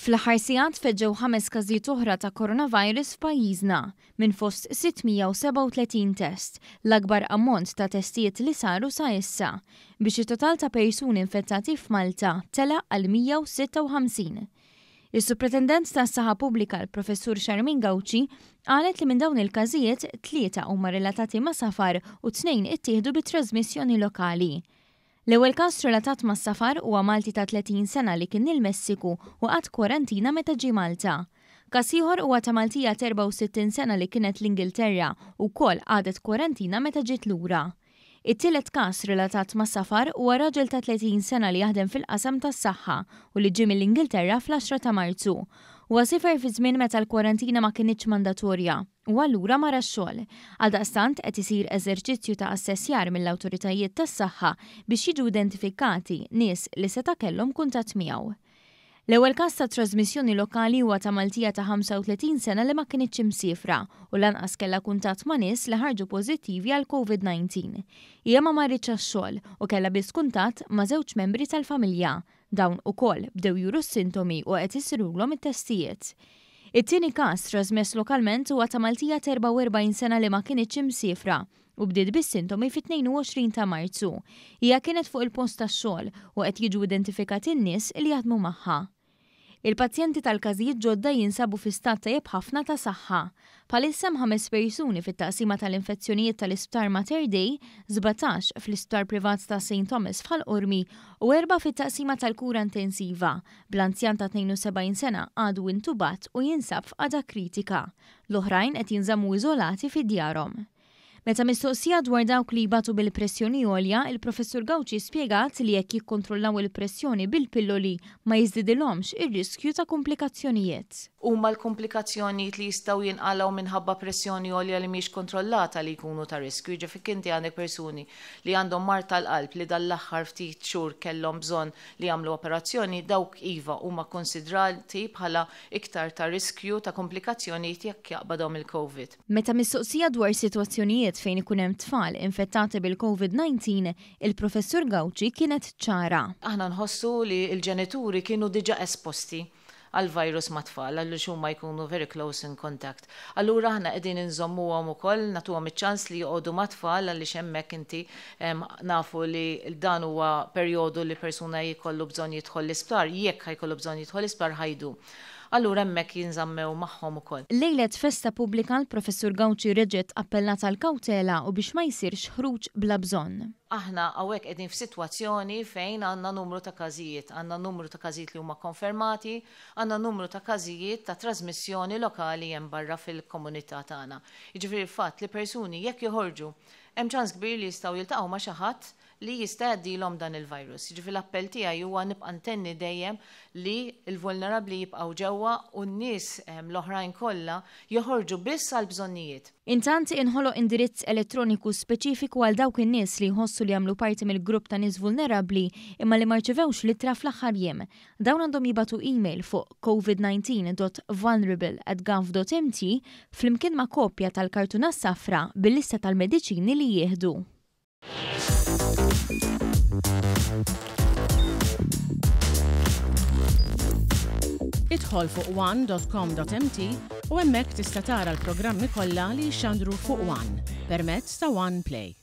Fl-aħħar sigħat feġġew 5 każijiet oħra ta' coronavirus f'pajjiżna minn fost 637 test, l-akbar ammont ta' testijiet li saru sa issa, biex it-total ta' persuni infettati f'Malta tela għal 156. Is-Supretendent tas-Saħħa Pubblika l-Professur Charmin Gawci qalet li minn dawn il-każijiet 3 huma relatati ma' safar u 2 ittieħdu bit-trasmissjoni lokali. L-ewwel każ relatat mas safar huwa Malti ta' 30 sena li kien il-Messiku u qatt kwarantina meta ġie Malta. Każ ieħor huwa ta' Maltija 64 sena li kienet l-Ingilterra u wkoll qadet kwarantina meta ġiet lura. It-tielet każ relatat mas safar huwa raġel ta' 30 sena li jaħdem fil-qasam tas-saħħa u li ġie mill-Ingilterra fl-10 ta' Marzu. Huwa sifer fi żmien meta l-kwarantina ma kinitx mandatorja u allura mara x-xogħol. Għaldaqstant qed isir eżerċizzju ta' assessjar mill-awtoritajiet tas-saħħa biex jiġu identifikati nies li seta' kellhom kuntatt miegħu. L-ewwel każ ta' trasmissjoni lokali huwa ta' Maltija ta' 35 sena li ma kinitx imsiefra u lanqas kellha kuntatt ma' nies li ħarġu pożittivi għal COVID-19. Hija ma marritx għax-xogħol u kellha biss kuntatt ma' żewġ membri tal-familja. Dawn ukoll bdew juru s-sintomi u qed isirulhom it-testijiet. It-tieni każ trasmess lokalment huwa ta' Maltija 44 sena li ma kinitx imsiefra u bdiet bis-sintomi fit-22 ta' Marzu. Hija kienet fuq il-post tax-xogħol u qed jiġu identifikati n-nies li jaħdmu magħha. Il-pazjenti tal-każijiet ġodda jinsabu fi stat tajjeb ħafna ta' saħħa. Bħalissa 5 persuni fit-taqsima tal-infezzjonijiet tal-Isptar Mater Dei, 17 fl-Isptar Privat ta' St. Thomas f'Ħal-Qormi u 4 fit-taqsima tal-kura intensiva. Bl-anzjan ta' 72 sena għadu intubat u jinsab f'qada kritika. L-oħrajn qed jinżammu iżolati fid-djarhom. Meta mistoqsija dwar dawk li jbatu bil-pressjoni għolja, il-Professur Gawci spjegat li jekk jikkontrollaw il-pressjoni bil-pilloli ma jiżdidilhomx ir-riskju ta' komplikazzjonijiet. Huma l-komplikazzjonijiet li jistgħu jinqalgħu minħabba pressjoni għolja li mhix kontrollata li jkunu ta' riskju. Ġifieri inti għandek persuni li għandhom mart tal-qalb li dal-aħħar ftit xhur kellhom bżonn li jagħmlu operazzjoni, dawk iva huma konsidrati bħala iktar ta' riskju ta' komplikazzjonijiet jekk jaqbadhom il-COVID. Meta mistoqsija dwar sitwazzjonijiet fejn ikun hemm tfal infettati bil-COVID-19, il-Professur Gawci kienet ċara. Aħna nħossu li l-ġenituri kienu diġà esposti għal-virus ma' tfal, għallu xumma jkunu very close in contact. Allura aħna qegħdin inżommuhom ukoll, nagħtuhom iċ-ċans li joqogħdu ma' tfal għaliex hemmhekk inti nafu li dan huwa perjodu li persuna jkollu bżonn jidħol l-isptar, jekk ħajkollu bżonn jidħol l-isptar ħajdu. Allura hemmhekk jinżammew magħhom ukoll. Lejlet festa pubblika l-Professur Gawci reġgħet appellat għal kawtela u biex ma jsirx ħruġ bla bżonn. Aħna hawnhekk qegħdin f'sitwazzjoni fejn għandna numru ta' każijiet, għandna numru ta' każijiet li huma konfermati, għandna numru ta' każijiet ta' trasmissjoni lokali hemm barra fil-komunità tagħna. Jiġifieri fatt li persuni jekk joħorġu hemm ċans kbir li jistgħu jiltaqgħu ma' xi ħadd li jista' jgħaddilhom dan il-virus. Jiġifieri l-appell tiegħi huwa nibqa' ntenni dejjem li l-vulnerabbli jibqgħu ġewwa u n-nies l-oħrajn kollha joħorġu biss għal bżonnijiet. Intant inħoloq indirizz elettroniku speċifiku għal dawk in-nies li jħossu li jagħmlu parti mill-grupp ta' nies vulnerabbli imma li ma rċevewx littra fl-aħħar jiem. Dawn għandhom jibatu email fuq covid19.vulnerable@gov.mt flimkien ma' koppja tal-kartuna safra bil-lista tal-mediċini li jieħdu. Idħol fuq one.com.mt u hemmhekk tista' tara l-programmi kollha li jxandru fuq One permezz ta' One Play.